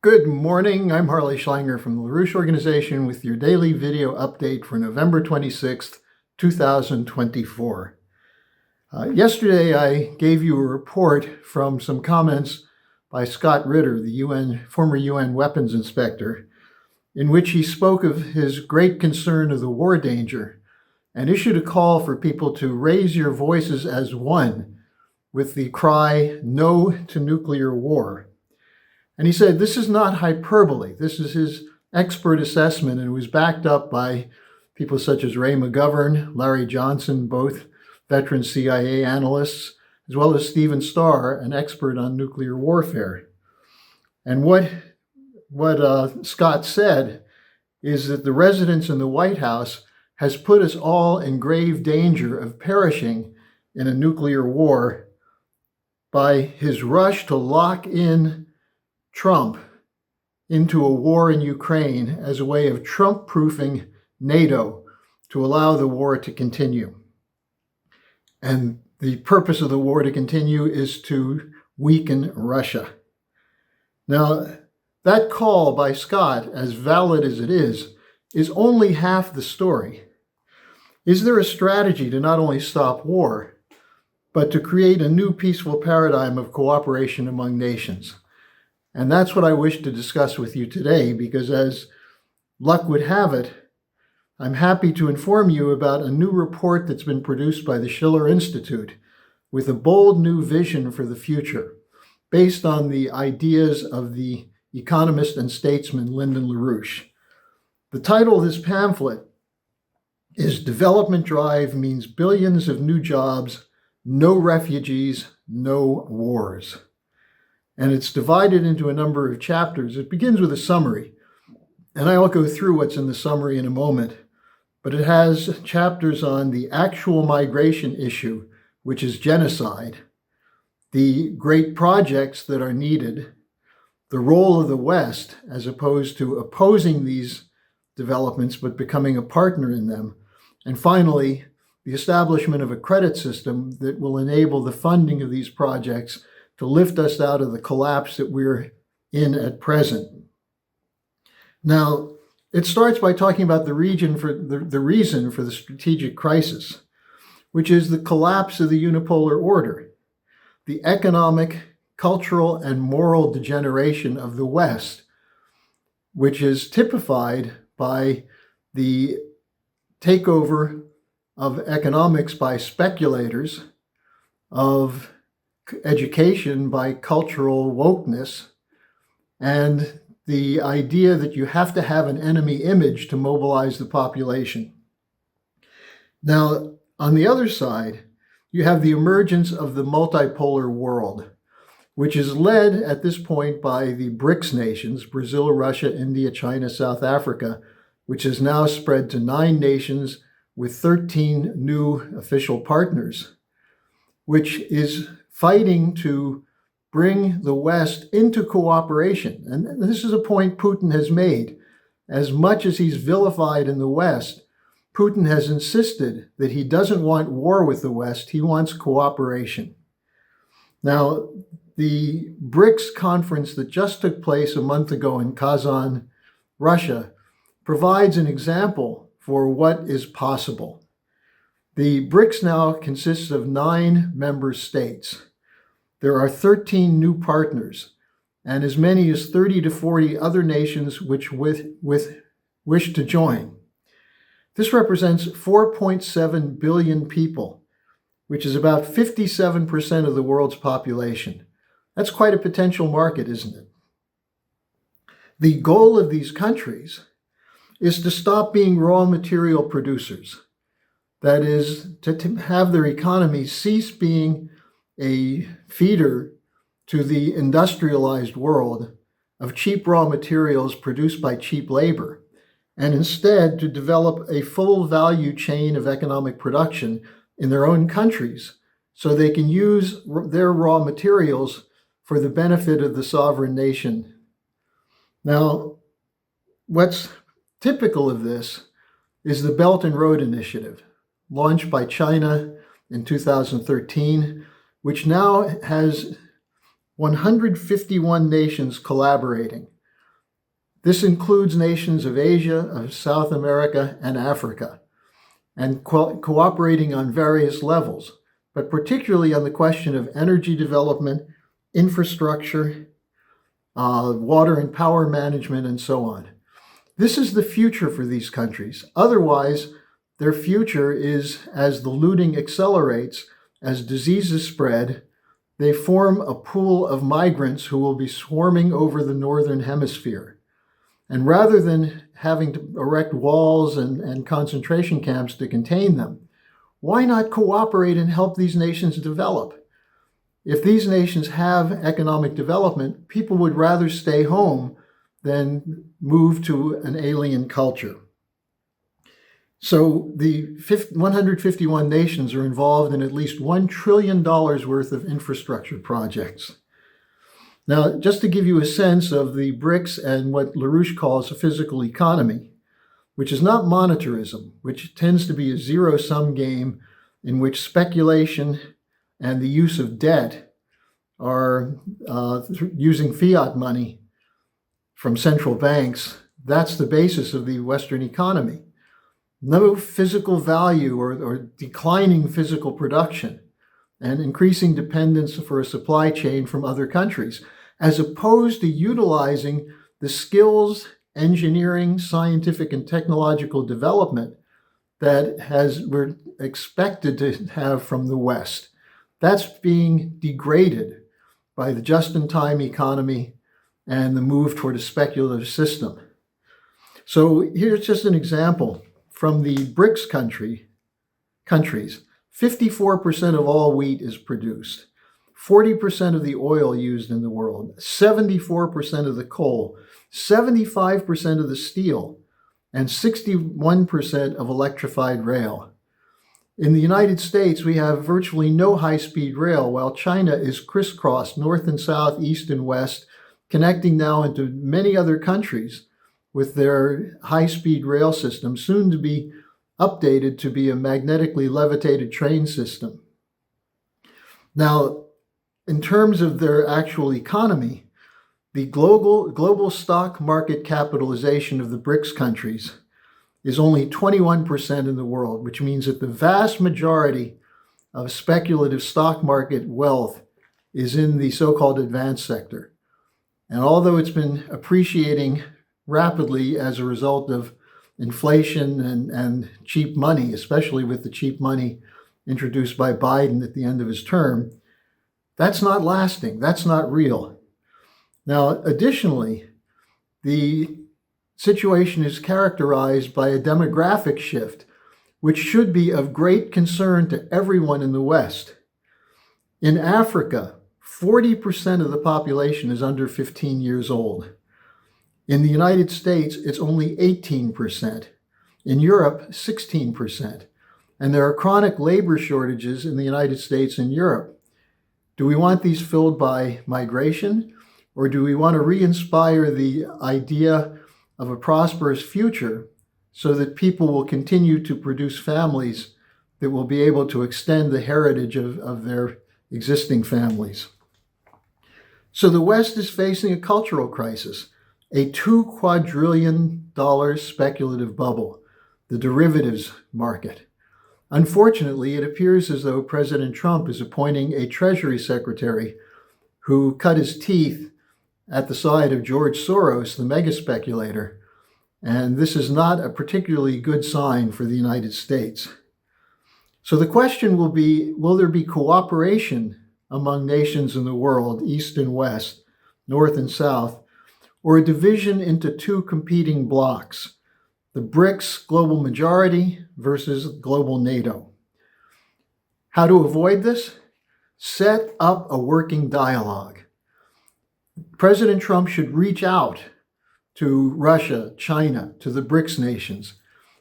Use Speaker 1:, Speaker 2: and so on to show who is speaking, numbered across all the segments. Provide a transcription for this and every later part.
Speaker 1: Good morning. I'm Harley Schlanger from the LaRouche Organization with your daily video update for November 26th, 2024. Yesterday, I gave you a report from some comments by Scott Ritter, the former UN weapons inspector, in which he spoke of his great concern of the war danger and issued a call for people to raise your voices as one with the cry, "No to nuclear war." And he said, this is not hyperbole. This is his expert assessment, and it was backed up by people such as Ray McGovern, Larry Johnson, both veteran CIA analysts, as well as Stephen Starr, an expert on nuclear warfare. And what Scott said is that the residence in the White House has put us all in grave danger of perishing in a nuclear war by his rush to lock in Trump into a war in Ukraine as a way of Trump-proofing NATO to allow the war to continue. And the purpose of the war to continue is to weaken Russia. Now, that call by Scott, as valid as it is only half the story. Is there a strategy to not only stop war, but to create a new peaceful paradigm of cooperation among nations? And that's what I wish to discuss with you today, because as luck would have it, I'm happy to inform you about a new report that's been produced by the Schiller Institute with a bold new vision for the future, based on the ideas of the economist and statesman Lyndon LaRouche. The title of this pamphlet is "Development Drive Means Billions of New Jobs, No Refugees, No Wars." And it's divided into a number of chapters. It begins with a summary, and I'll go through what's in the summary in a moment, but it has chapters on the actual migration issue, which is genocide, the great projects that are needed, the role of the West as opposed to opposing these developments but becoming a partner in them, and finally, the establishment of a credit system that will enable the funding of these projects to lift us out of the collapse that we're in at present. Now, it starts by talking about the reason for the strategic crisis, which is the collapse of the unipolar order, the economic, cultural, and moral degeneration of the West, which is typified by the takeover of economics by speculators, of education by cultural wokeness, and the idea that you have to have an enemy image to mobilize the population. Now, on the other side, you have the emergence of the multipolar world, which is led at this point by the BRICS nations, Brazil, Russia, India, China, South Africa, which has now spread to 9 nations with 13 new official partners, which is fighting to bring the West into cooperation. And this is a point Putin has made. As much as he's vilified in the West, Putin has insisted that he doesn't want war with the West, he wants cooperation. Now, the BRICS conference that just took place a month ago in Kazan, Russia, provides an example for what is possible. The BRICS now consists of 9 member states. There are 13 new partners, and as many as 30 to 40 other nations which wish to join. This represents 4.7 billion people, which is about 57% of the world's population. That's quite a potential market, isn't it? The goal of these countries is to stop being raw material producers. That is, to have their economies cease being a feeder to the industrialized world of cheap raw materials produced by cheap labor, and instead to develop a full value chain of economic production in their own countries so they can use their raw materials for the benefit of the sovereign nation. Now, what's typical of this is the Belt and Road Initiative, launched by China in 2013, which now has 151 nations collaborating This includes nations of Asia, of South America, and Africa, and cooperating on various levels, but particularly on the question of energy development, infrastructure, water and power management, and so on. This is the future for these countries. Otherwise, their future is, as the looting accelerates, as diseases spread, they form a pool of migrants who will be swarming over the northern hemisphere. And rather than having to erect walls and concentration camps to contain them, why not cooperate and help these nations develop? If these nations have economic development, people would rather stay home than move to an alien culture. So the 151 nations are involved in at least $1 trillion worth of infrastructure projects. Now, just to give you a sense of the BRICS and what LaRouche calls a physical economy, which is not monetarism, which tends to be a zero-sum game in which speculation and the use of debt are using fiat money from central banks. That's the basis of the Western economy. No physical value or declining physical production and increasing dependence for a supply chain from other countries, as opposed to utilizing the skills, engineering, scientific, and technological development that we're expected to have from the West. That's being degraded by the just-in-time economy and the move toward a speculative system. So here's just an example. From the BRICS countries, 54% of all wheat is produced, 40% of the oil used in the world, 74% of the coal, 75% of the steel, and 61% of electrified rail. In the United States, we have virtually no high-speed rail, while China is crisscrossed north and south, east and west, connecting now into many other countries with their high-speed rail system, soon to be updated to be a magnetically levitated train system. Now, in terms of their actual economy, the global stock market capitalization of the BRICS countries is only 21% in the world, which means that the vast majority of speculative stock market wealth is in the so-called advanced sector. And although it's been appreciating rapidly as a result of inflation and cheap money, especially with the cheap money introduced by Biden at the end of his term, that's not lasting. That's not real. Now, additionally, the situation is characterized by a demographic shift, which should be of great concern to everyone in the West. In Africa, 40% of the population is under 15 years old. In the United States, it's only 18%. In Europe, 16%. And there are chronic labor shortages in the United States and Europe. Do we want these filled by migration, or do we want to re-inspire the idea of a prosperous future so that people will continue to produce families that will be able to extend the heritage of their existing families? So the West is facing a cultural crisis. A $2 quadrillion speculative bubble, the derivatives market. Unfortunately, it appears as though President Trump is appointing a Treasury Secretary who cut his teeth at the side of George Soros, the mega speculator, and this is not a particularly good sign for the United States. So the question will be, will there be cooperation among nations in the world, East and West, North and South, or a division into two competing blocs, the BRICS global majority versus global NATO? How to avoid this? Set up a working dialogue. President Trump should reach out to Russia, China, to the BRICS nations.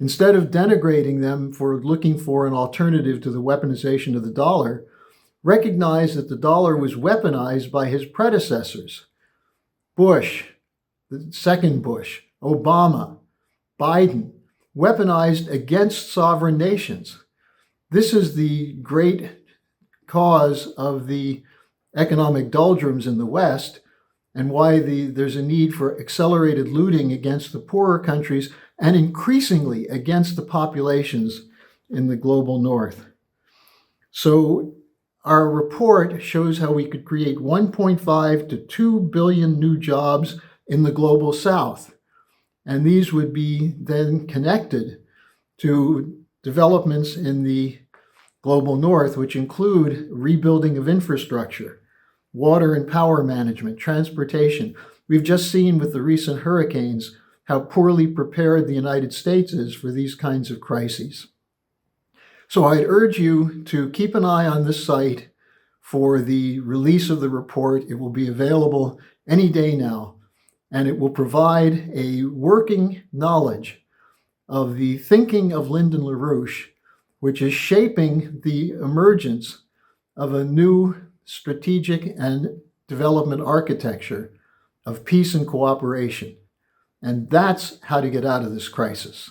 Speaker 1: Instead of denigrating them for looking for an alternative to the weaponization of the dollar, recognize that the dollar was weaponized by his predecessors. Bush, the second Bush, Obama, Biden, weaponized against sovereign nations. This is the great cause of the economic doldrums in the West, and why there's a need for accelerated looting against the poorer countries and increasingly against the populations in the global north. So our report shows how we could create 1.5 to 2 billion new jobs in the global south. And these would be then connected to developments in the global north, which include rebuilding of infrastructure, water and power management, transportation. We've just seen with the recent hurricanes how poorly prepared the United States is for these kinds of crises. So I'd urge you to keep an eye on this site for the release of the report. It will be available any day now, and it will provide a working knowledge of the thinking of Lyndon LaRouche, which is shaping the emergence of a new strategic and development architecture of peace and cooperation. And that's how to get out of this crisis.